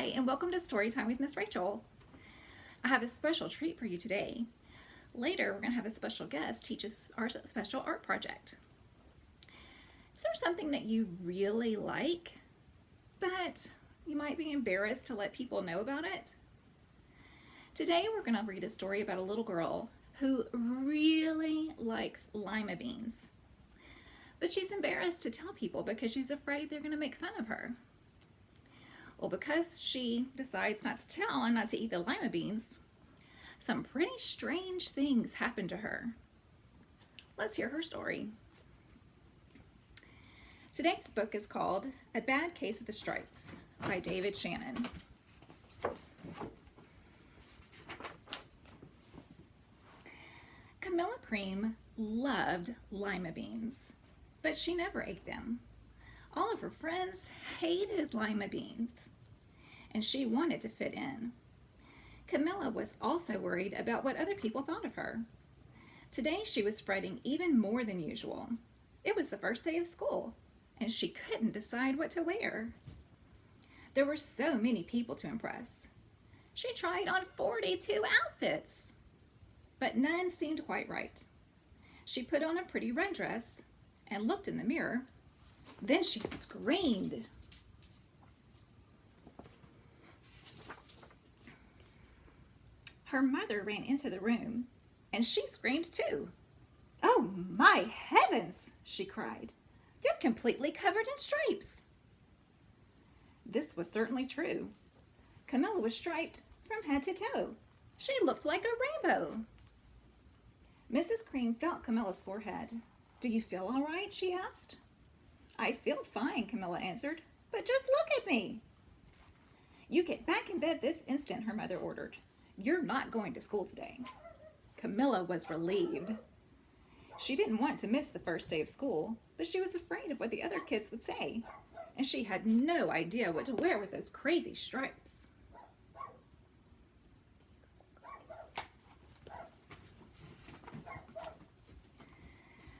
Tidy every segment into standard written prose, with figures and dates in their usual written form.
Hi, and welcome to Storytime with Miss Rachel. I have a special treat for you today. Later, we're going to have a special guest teach us our special art project. Is there something that you really like, but you might be embarrassed to let people know about it? Today, we're going to read a story about a little girl who really likes lima beans. But she's embarrassed to tell people because she's afraid they're going to make fun of her. Well, because she decides not to tell and not to eat the lima beans, some pretty strange things happen to her. Let's hear her story. Today's book is called A Bad Case of the Stripes by David Shannon. Camilla Cream loved lima beans, but she never ate them. All of her friends hated lima beans, and she wanted to fit in. Camilla was also worried about what other people thought of her. Today she was fretting even more than usual. It was the first day of school, and she couldn't decide what to wear. There were so many people to impress. She tried on 42 outfits, but none seemed quite right. She put on a pretty red dress and looked in the mirror. Then she screamed. Her mother ran into the room, and she screamed too. "Oh my heavens," she cried. "You're completely covered in stripes." This was certainly true. Camilla was striped from head to toe. She looked like a rainbow. Mrs. Cream felt Camilla's forehead. "Do you feel all right?" she asked. "I feel fine," Camilla answered, "but just look at me." "You get back in bed this instant," her mother ordered. "You're not going to school today." Camilla was relieved. She didn't want to miss the first day of school, but she was afraid of what the other kids would say, and she had no idea what to wear with those crazy stripes.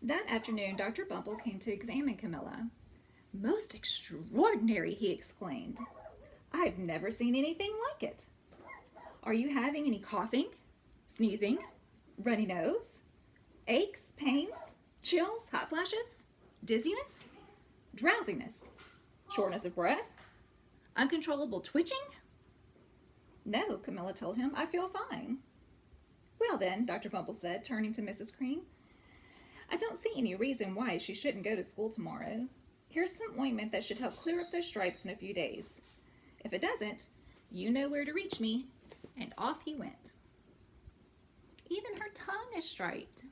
That afternoon, Dr. Bumble came to examine Camilla. "Most extraordinary," he exclaimed. "I've never seen anything like it. Are you having any coughing, sneezing, runny nose, aches, pains, chills, hot flashes, dizziness, drowsiness, shortness of breath, uncontrollable twitching?" "No," Camilla told him. "I feel fine." "Well then," Dr. Bumble said, turning to Mrs. Cream, "I don't see any reason why she shouldn't go to school tomorrow. Here's some ointment that should help clear up those stripes in a few days. If it doesn't, you know where to reach me." And off he went. Even her tongue is striped.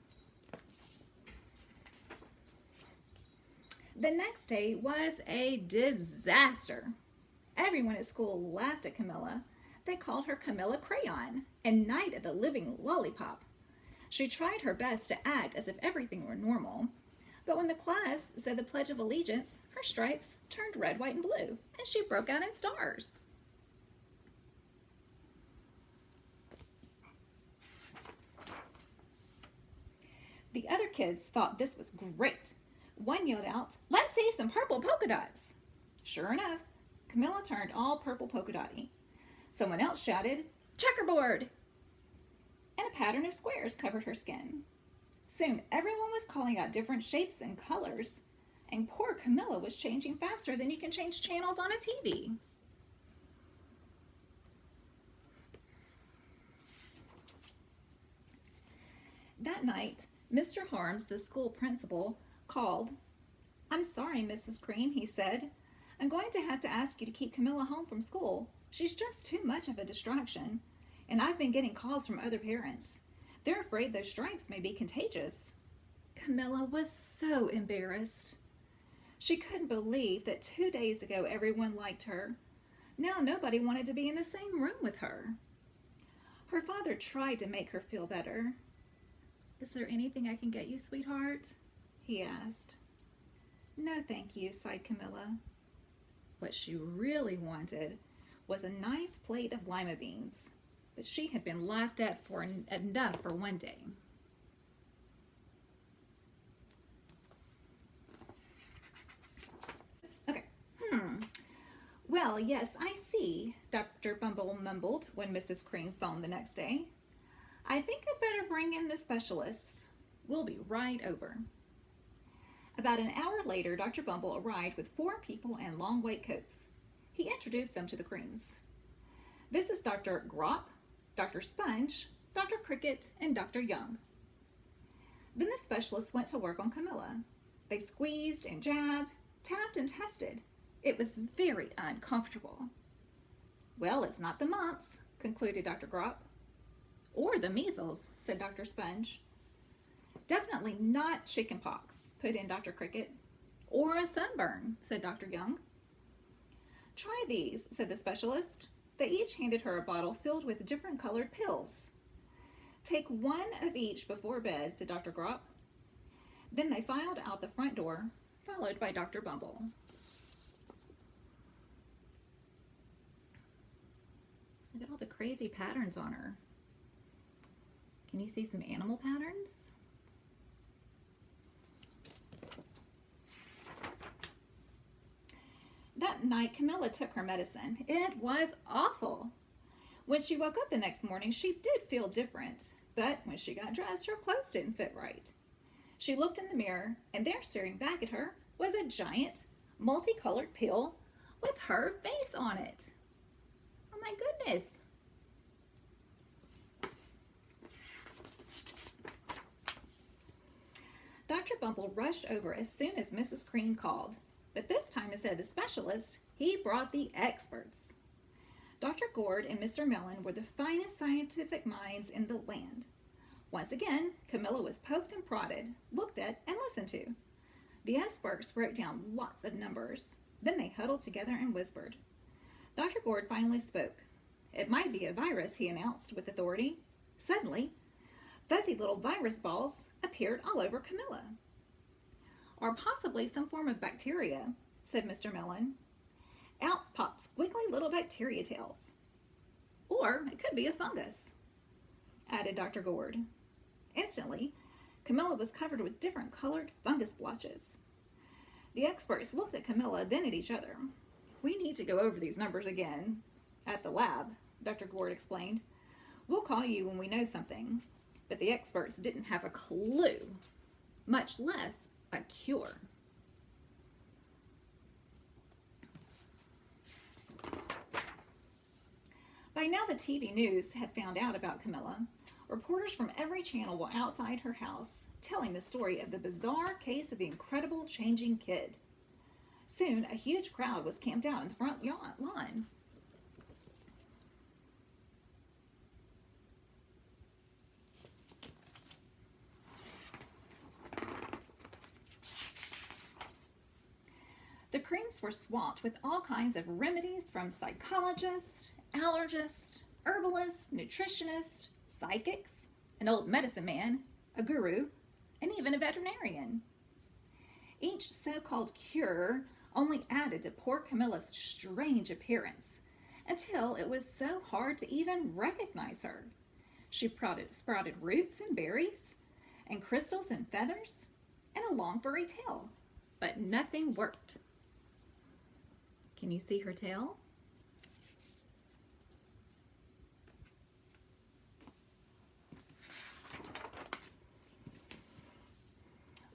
The next day was a disaster. Everyone at school laughed at Camilla. They called her Camilla Crayon and Night of the Living Lollipop. She tried her best to act as if everything were normal, but when the class said the Pledge of Allegiance, her stripes turned red, white, and blue, and she broke out in stars. The other kids thought this was great. One yelled out, "Let's see some purple polka dots." Sure enough, Camilla turned all purple polka dotty. Someone else shouted, "Checkerboard!" And a pattern of squares covered her skin. Soon everyone was calling out different shapes and colors, and poor Camilla was changing faster than you can change channels on a TV. That night, Mr. Harms, the school principal, called. "I'm sorry, Mrs. Cream," he said. "I'm going to have to ask you to keep Camilla home from school. She's just too much of a distraction. And I've been getting calls from other parents. They're afraid those stripes may be contagious." Camilla was so embarrassed. She couldn't believe that 2 days ago everyone liked her. Now nobody wanted to be in the same room with her. Her father tried to make her feel better. "Is there anything I can get you, sweetheart?" he asked. "No, thank you," sighed Camilla. What she really wanted was a nice plate of lima beans, but she had been laughed at for enough for one day. Okay, Well, yes, I see, Dr. Bumble mumbled when Mrs. Cream phoned the next day. I think I'd better bring in the specialist. We'll be right over. About an hour later, Dr. Bumble arrived with 4 people in long white coats. He introduced them to the Creams. This is Dr. Grop, Dr. Sponge, Dr. Cricket, and Dr. Young. Then the specialist went to work on Camilla. They squeezed and jabbed, tapped and tested. It was very uncomfortable. Well, it's not the mumps, concluded Dr. Grop. Or the measles, said Dr. Sponge. Definitely not chickenpox, put in Dr. Cricket. Or a sunburn, said Dr. Young. Try these, said the specialist. They each handed her a bottle filled with different colored pills. Take 1 of each before bed, said Dr. Grop. Then they filed out the front door, followed by Dr. Bumble. Look at all the crazy patterns on her. Can you see some animal patterns? That night, Camilla took her medicine. It was awful. When she woke up the next morning, she did feel different, but when she got dressed, her clothes didn't fit right. She looked in the mirror, and there staring back at her was a giant, multicolored pill with her face on it. Oh my goodness. Dr. Bumble rushed over as soon as Mrs. Cream called. But this time, instead of the specialist, he brought the experts. Dr. Gord and Mr. Mellon were the finest scientific minds in the land. Once again, Camilla was poked and prodded, looked at, and listened to. The experts wrote down lots of numbers. Then they huddled together and whispered. Dr. Gord finally spoke. It might be a virus, he announced with authority. Suddenly, fuzzy little virus balls appeared all over Camilla. Or possibly some form of bacteria, said Mr. Mellon. Out popped squiggly little bacteria tails. Or it could be a fungus, added Dr. Gord. Instantly, Camilla was covered with different colored fungus blotches. The experts looked at Camilla, then at each other. We need to go over these numbers again. At the lab, Dr. Gord explained. We'll call you when we know something. But the experts didn't have a clue, much less a cure. By now the TV news had found out about Camilla. Reporters from every channel were outside her house, telling the story of the bizarre case of the incredible changing kid. Soon a huge crowd was camped out in the front lawn. The Creams were swamped with all kinds of remedies from psychologists, allergists, herbalists, nutritionists, psychics, an old medicine man, a guru, and even a veterinarian. Each so-called cure only added to poor Camilla's strange appearance until it was so hard to even recognize her. She sprouted roots and berries, and crystals and feathers, and a long furry tail, but nothing worked. Can you see her tail?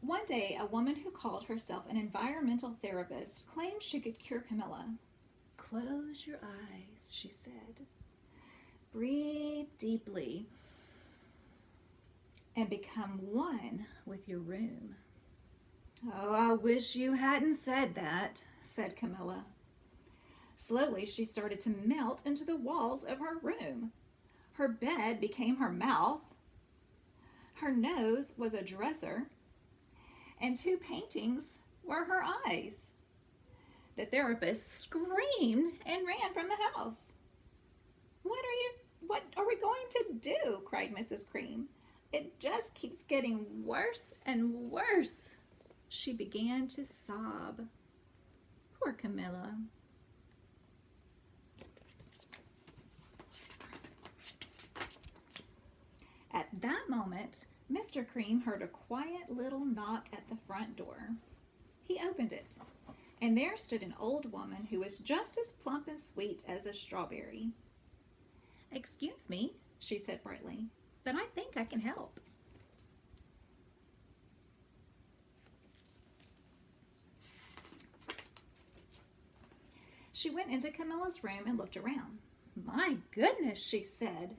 One day, a woman who called herself an environmental therapist claimed she could cure Camilla. Close your eyes, she said. Breathe deeply and become one with your room. Oh, I wish you hadn't said that, said Camilla. Slowly, she started to melt into the walls of her room. Her bed became her mouth. Her nose was a dresser. And 2 paintings were her eyes. The therapist screamed and ran from the house. What are we going to do? Cried Mrs. Cream. It just keeps getting worse and worse. She began to sob. Poor Camilla. At that moment, Mr. Cream heard a quiet little knock at the front door. He opened it, And there stood an old woman who was just as plump and sweet as a strawberry. "Excuse me," she said brightly, "but I think I can help." She went into Camilla's room and looked around. "My goodness," she said,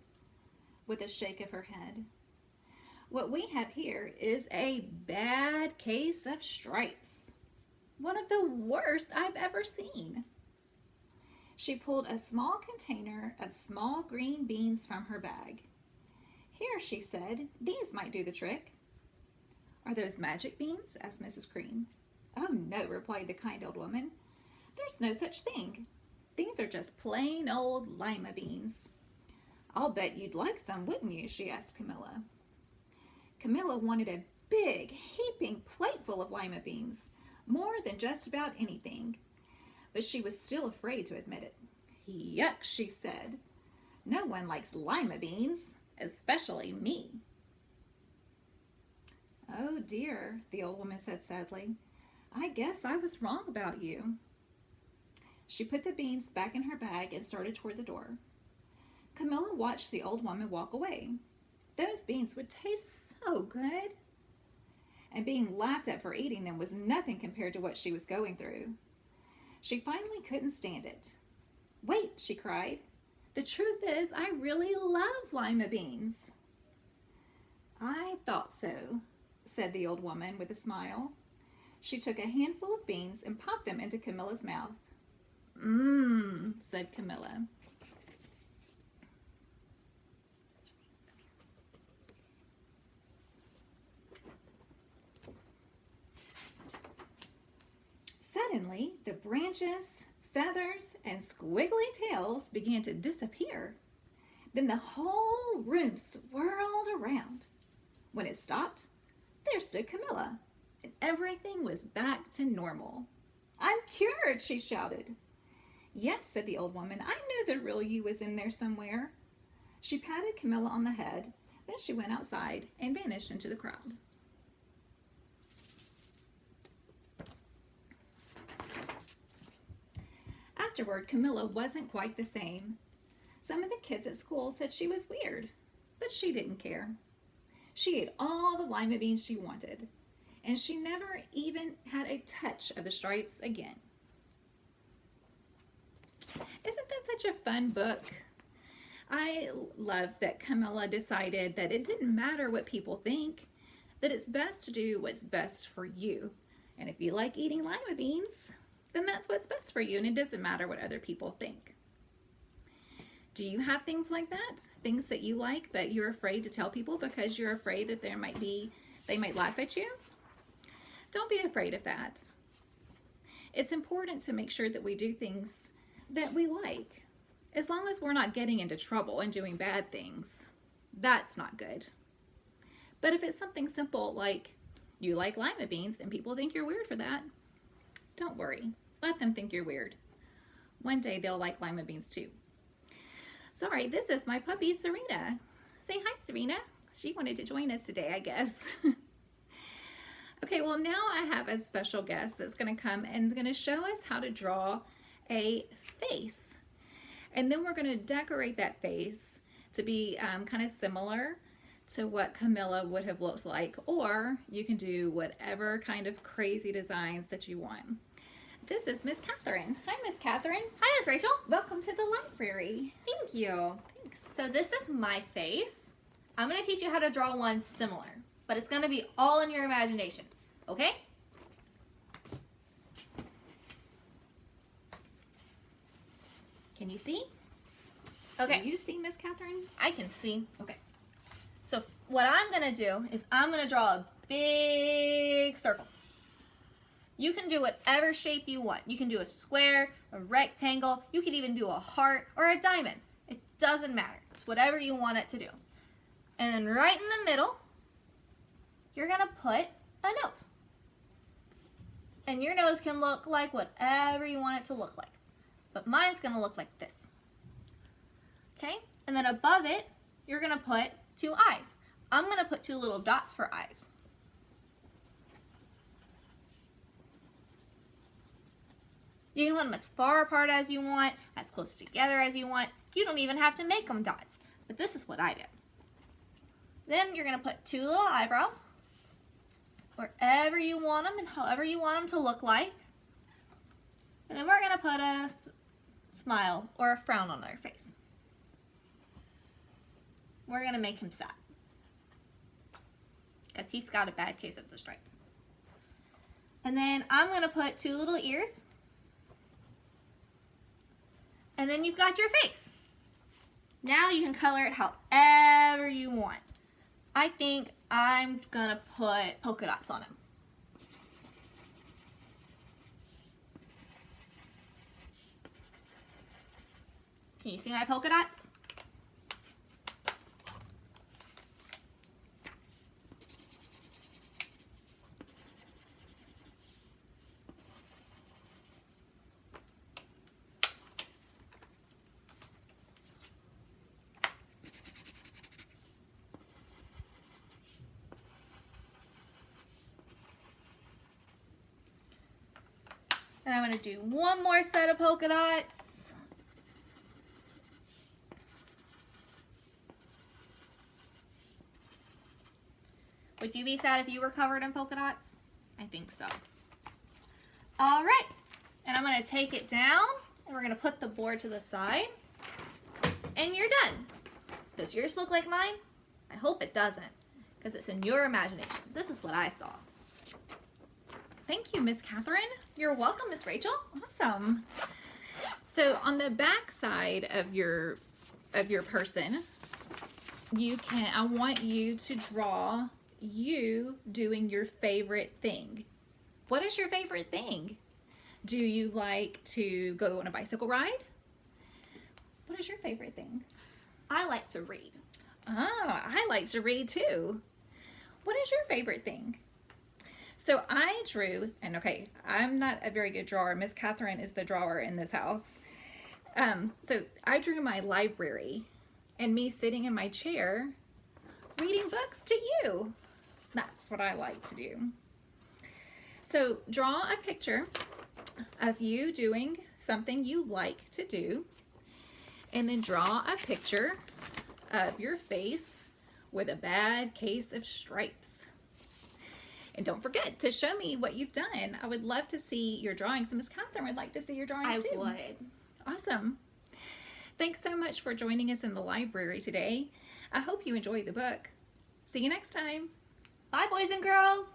with a shake of her head. "What we have here is a bad case of stripes. One of the worst I've ever seen." She pulled a small container of small green beans from her bag. "Here," she said, "these might do the trick." "Are those magic beans?" asked Mrs. Cream. "Oh, no," replied the kind old woman. "There's no such thing. These are just plain old lima beans." "I'll bet you'd like some, wouldn't you?" she asked Camilla. Camilla wanted a big, heaping plateful of lima beans, more than just about anything, but she was still afraid to admit it. "Yuck," she said. "No one likes lima beans, especially me." "Oh dear," the old woman said sadly. "I guess I was wrong about you." She put the beans back in her bag and started toward the door. Camilla watched the old woman walk away. Those beans would taste so good. And being laughed at for eating them was nothing compared to what she was going through. She finally couldn't stand it. "Wait," she cried. "The truth is, I really love lima beans." "I thought so," said the old woman with a smile. She took a handful of beans and popped them into Camilla's mouth. "Mmm," said Camilla. Suddenly, the branches, feathers, and squiggly tails began to disappear. Then the whole room swirled around. When it stopped, there stood Camilla, and everything was back to normal. "I'm cured," she shouted. "Yes," said the old woman, "I knew the real you was in there somewhere." She patted Camilla on the head, then she went outside and vanished into the crowd. Afterward, Camilla wasn't quite the same. Some of the kids at school said she was weird, but she didn't care. She ate all the lima beans she wanted, and she never even had a touch of the stripes again. Isn't that such a fun book? I love that Camilla decided that it didn't matter what people think, that it's best to do what's best for you. And if you like eating lima beans, then that's what's best for you, and it doesn't matter what other people think. Do you have things like that? Things that you like, but you're afraid to tell people because you're afraid that they might laugh at you? Don't be afraid of that. It's important to make sure that we do things that we like. As long as we're not getting into trouble and doing bad things, that's not good. But if it's something simple like you like lima beans and people think you're weird for that, don't worry. Let them think you're weird. One day they'll like lima beans too. Sorry, this is my puppy, Serena. Say hi, Serena. She wanted to join us today, I guess. Okay, well now I have a special guest that's going to come and going to show us how to draw a face. And then we're going to decorate that face to be kind of similar to what Camilla would have looked like, or you can do whatever kind of crazy designs that you want. This is Miss Catherine. Hi, Miss Catherine. Hi, Miss Rachel. Welcome to the library. Thank you. Thanks. So this is my face. I'm going to teach you how to draw one similar, but it's going to be all in your imagination, okay? Can you see? Okay. Can you see, Miss Catherine? I can see. Okay. So what I'm going to do is I'm going to draw a big circle. You can do whatever shape you want. You can do a square, a rectangle, you can even do a heart or a diamond. It doesn't matter. It's whatever you want it to do. And then right in the middle, you're going to put a nose. And your nose can look like whatever you want it to look like. But mine's going to look like this. Okay? And then above it, you're going to put two eyes. I'm going to put two little dots for eyes. You can put them as far apart as you want, as close together as you want. You don't even have to make them dots. But this is what I did. Then you're going to put 2 little eyebrows wherever you want them and however you want them to look like. And then we're going to put a smile or a frown on their face. We're going to make him sad because he's got a bad case of the stripes. And then I'm going to put 2 little ears. And then you've got your face. Now you can color it however you want. I think I'm going to put polka dots on him. Can you see my polka dots? And I'm going to do one more set of polka dots. Would you be sad if you were covered in polka dots? I think so. All right. And I'm going to take it down and we're going to put the board to the side. And you're done. Does yours look like mine? I hope it doesn't, because it's in your imagination. This is what I saw. Thank you, Miss Catherine. You're welcome, Miss Rachel. Awesome. So on the back side of your person, I want you to draw you doing your favorite thing. What is your favorite thing? Do you like to go on a bicycle ride? What is your favorite thing? I like to read. Oh, I like to read too. What is your favorite thing? So I drew, and okay, I'm not a very good drawer. Miss Catherine is the drawer in this house. So I drew my library and me sitting in my chair reading books to you. That's what I like to do. So draw a picture of you doing something you like to do, and then draw a picture of your face with a bad case of stripes. And don't forget to show me what you've done. I would love to see your drawings. Miss Catherine would like to see your drawings too. I would. Awesome. Thanks so much for joining us in the library today. I hope you enjoyed the book. See you next time. Bye, boys and girls.